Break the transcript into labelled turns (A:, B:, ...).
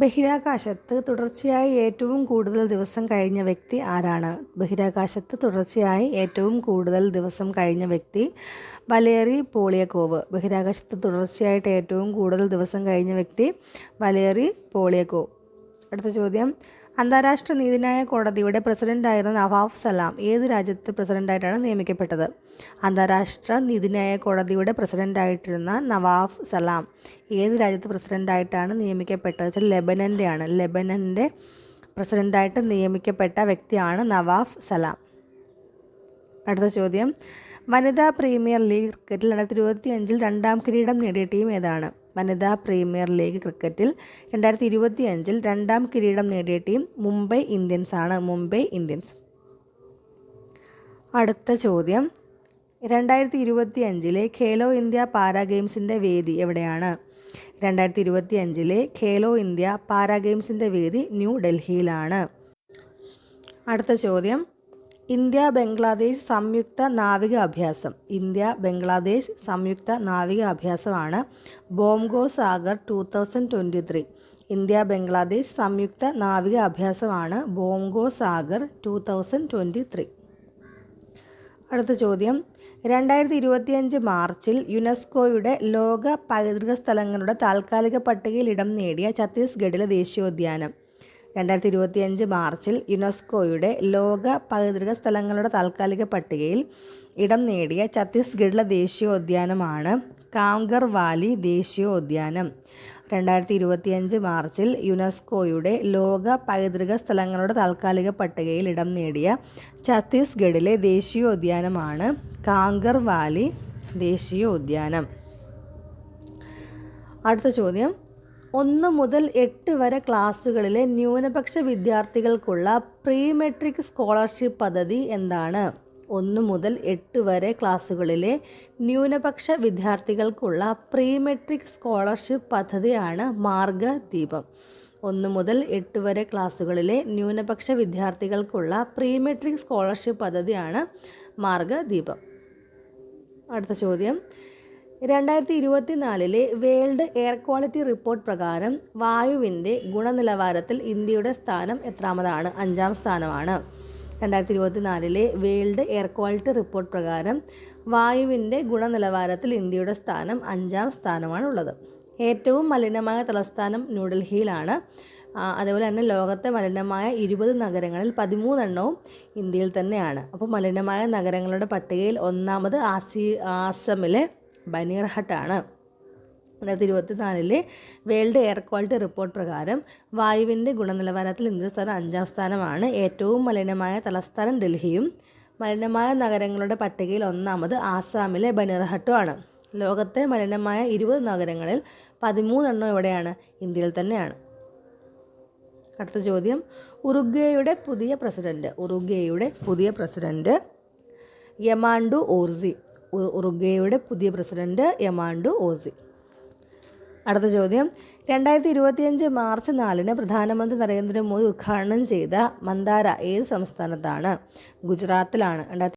A: ബഹിരാകാശത്ത് തുടർച്ചയായി ഏറ്റവും കൂടുതൽ ദിവസം കഴിഞ്ഞ വ്യക്തി ആരാണ്? ബഹിരാകാശത്ത് തുടർച്ചയായി ഏറ്റവും കൂടുതൽ ദിവസം കഴിഞ്ഞ വ്യക്തി വലേറി പോളിയക്കോവ്. ബഹിരാകാശത്ത് തുടർച്ചയായിട്ട് ഏറ്റവും കൂടുതൽ ദിവസം കഴിഞ്ഞ വ്യക്തി വലേറി പോളിയക്കോവ്. അടുത്ത ചോദ്യം, അന്താരാഷ്ട്ര നീതിന്യായ കോടതിയുടെ പ്രസിഡന്റായിരുന്ന നവാഫ് സലാം ഏത് രാജ്യത്തെ പ്രസിഡന്റായിട്ടാണ് നിയമിക്കപ്പെട്ടത്? അന്താരാഷ്ട്ര നീതിന്യായ കോടതിയുടെ പ്രസിഡന്റായിട്ടിരുന്ന നവാഫ് സലാം ഏത് രാജ്യത്തെ പ്രസിഡന്റായിട്ടാണ് നിയമിക്കപ്പെട്ടത് വെച്ചാൽ ലെബനൻ്റെ പ്രസിഡന്റായിട്ട് നിയമിക്കപ്പെട്ട വ്യക്തിയാണ് നവാഫ് സലാം. അടുത്ത ചോദ്യം, വനിതാ പ്രീമിയർ ലീഗ് ക്രിക്കറ്റിൽ 2025 രണ്ടാം കിരീടം നേടിയ ടീം ഏതാണ്? വനിതാ പ്രീമിയർ ലീഗ് ക്രിക്കറ്റിൽ 2025 രണ്ടാം കിരീടം നേടിയ ടീം മുംബൈ ഇന്ത്യൻസ് ആണ്. മുംബൈ ഇന്ത്യൻസ്. അടുത്ത ചോദ്യം, 2025 ഖേലോ ഇന്ത്യ പാരാ ഗെയിംസിൻ്റെ വേദി എവിടെയാണ്? 2025 ഖേലോ ഇന്ത്യ പാരാ ഗെയിംസിൻ്റെ വേദി ന്യൂഡൽഹിയിലാണ്. അടുത്ത ചോദ്യം, ഇന്ത്യ ബംഗ്ലാദേശ് സംയുക്ത നാവിക അഭ്യാസം. ഇന്ത്യ ബംഗ്ലാദേശ് സംയുക്ത നാവിക അഭ്യാസമാണ് ബോംഗോ സാഗർ 2023. ഇന്ത്യ ബംഗ്ലാദേശ് സംയുക്ത നാവിക അഭ്യാസമാണ് ബോംഗോ സാഗർ 2023. അടുത്ത ചോദ്യം, 2025 മാർച്ചിൽ യുനെസ്കോയുടെ ലോക പൈതൃക സ്ഥലങ്ങളുടെ താൽക്കാലിക പട്ടികയിൽ ഇടം നേടിയ ഛത്തീസ്ഗഡിലെ ദേശീയോദ്യാനം. 2025 മാർച്ചിൽ യുനെസ്കോയുടെ ലോക പൈതൃക സ്ഥലങ്ങളുടെ താൽക്കാലിക പട്ടികയിൽ ഇടം നേടിയ ഛത്തീസ്ഗഡിലെ ദേശീയോദ്യാനമാണ് കാംഗർ വാലി ദേശീയോദ്യാനം. 2025 മാർച്ചിൽ യുനെസ്കോയുടെ ലോക പൈതൃക സ്ഥലങ്ങളുടെ താൽക്കാലിക പട്ടികയിൽ ഇടം നേടിയ ഛത്തീസ്ഗഡിലെ ദേശീയോദ്യാനമാണ് കാംഗർ വാലി ദേശീയോദ്യാനം. അടുത്ത ചോദ്യം, 1 മുതൽ 8 വരെ ക്ലാസ്സുകളിലെ ന്യൂനപക്ഷ വിദ്യാർത്ഥികൾക്കുള്ള പ്രീ മെട്രിക് സ്കോളർഷിപ്പ് പദ്ധതി എന്താണ്? 1 മുതൽ 8 വരെ ക്ലാസ്സുകളിലെ ന്യൂനപക്ഷ വിദ്യാർത്ഥികൾക്കുള്ള പ്രീ മെട്രിക് സ്കോളർഷിപ്പ് പദ്ധതിയാണ് മാർഗദീപം. 1 മുതൽ 8 വരെ ക്ലാസ്സുകളിലെ ന്യൂനപക്ഷ വിദ്യാർത്ഥികൾക്കുള്ള പ്രീ മെട്രിക് സ്കോളർഷിപ്പ് പദ്ധതിയാണ് മാർഗദീപം. അടുത്ത ചോദ്യം, 2024 വേൾഡ് എയർ ക്വാളിറ്റി റിപ്പോർട്ട് പ്രകാരം വായുവിൻ്റെ ഗുണനിലവാരത്തിൽ ഇന്ത്യയുടെ സ്ഥാനം എത്രാമതാണ്? 5ാം സ്ഥാനമാണ്. 2024 വേൾഡ് എയർ ക്വാളിറ്റി റിപ്പോർട്ട് പ്രകാരം വായുവിൻ്റെ ഗുണനിലവാരത്തിൽ ഇന്ത്യയുടെ സ്ഥാനം 5ാം സ്ഥാനമാണുള്ളത്. ഏറ്റവും മലിനമായ തലസ്ഥാനം ന്യൂഡൽഹിയിലാണ്. അതേപോലെ തന്നെ ലോകത്തെ മലിനമായ 20 നഗരങ്ങളിൽ 13 എണ്ണവും ഇന്ത്യയിൽ തന്നെയാണ്. അപ്പോൾ മലിനമായ നഗരങ്ങളുടെ പട്ടികയിൽ ഒന്നാമത് ആസമിലെ ബനീർഹട്ടാണ്. 2024 വേൾഡ് എയർ ക്വാളിറ്റി റിപ്പോർട്ട് പ്രകാരം വായുവിൻ്റെ ഗുണനിലവാരത്തിൽ ഇന്ത്യയുടെ സ്ഥാനം 5ാം സ്ഥാനമാണ്. ഏറ്റവും മലിനമായ തലസ്ഥാനം ഡൽഹിയും മലിനമായ നഗരങ്ങളുടെ പട്ടികയിൽ ഒന്നാമത് ആസാമിലെ ബനീർഹട്ടുമാണ്. ലോകത്തെ മലിനമായ 20 നഗരങ്ങളിൽ 13 എണ്ണം എവിടെയാണ്? ഇന്ത്യയിൽ തന്നെയാണ്. അടുത്ത ചോദ്യം, ഉറുഗ്വേയുടെ പുതിയ പ്രസിഡന്റ് യമാൻഡു ഓർസി. ഉറുഗ്വേയുടെ പുതിയ പ്രസിഡന്റ് യമാൻഡു ഓർസി. അടുത്ത ചോദ്യം, 2025 മാർച്ച് 4 പ്രധാനമന്ത്രി നരേന്ദ്രമോദി ഉദ്ഘാടനം ചെയ്ത മന്ദാര ഏത് സംസ്ഥാനത്താണ്? ഗുജറാത്തിലാണ്.